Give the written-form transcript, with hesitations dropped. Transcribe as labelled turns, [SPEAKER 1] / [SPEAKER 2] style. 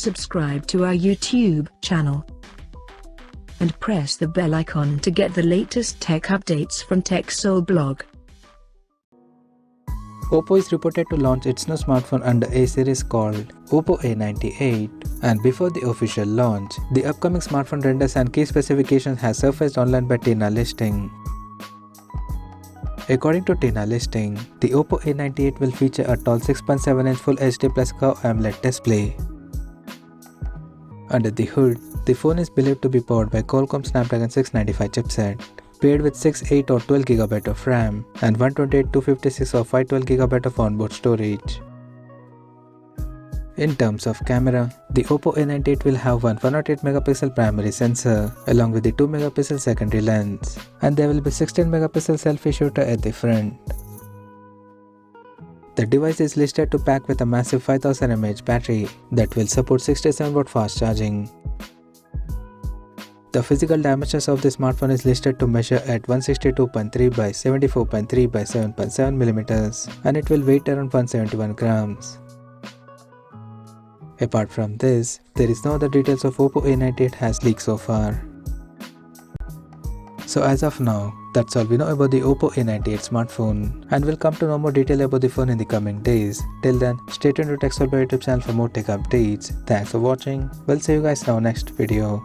[SPEAKER 1] subscribe to our YouTube channel and press the bell icon to get the latest tech updates from TechSole Blog.
[SPEAKER 2] Oppo is reported to launch its new smartphone under a series called Oppo A98, and before the official launch, the upcoming smartphone renders and key specifications has surfaced online by TENAA listing. According to TENAA listing, the Oppo A98 will feature a tall 6.7-inch Full HD Plus Curved AMOLED display. Under the hood, the phone is believed to be powered by Qualcomm Snapdragon 695 chipset, paired with 6, 8 or 12GB of RAM and 128, 256 or 512GB of onboard storage. In terms of camera, the Oppo A98 will have one 108MP primary sensor along with the 2MP secondary lens, and there will be 16MP selfie shooter at the front. The device is listed to pack with a massive 5000 mAh battery that will support 67W fast charging. The physical dimensions of the smartphone is listed to measure at 162.3 by 74.3 by 7.7mm, and it will weigh around 171 grams. Apart from this, there is no other details of Oppo A98 has leaked so far. So as of now, that's all we know about the Oppo A98 smartphone, and we'll come to know more detail about the phone in the coming days. Till then, stay tuned to TechSole Blog YouTube channel for more tech updates. Thanks for watching. We'll see you guys in our next video.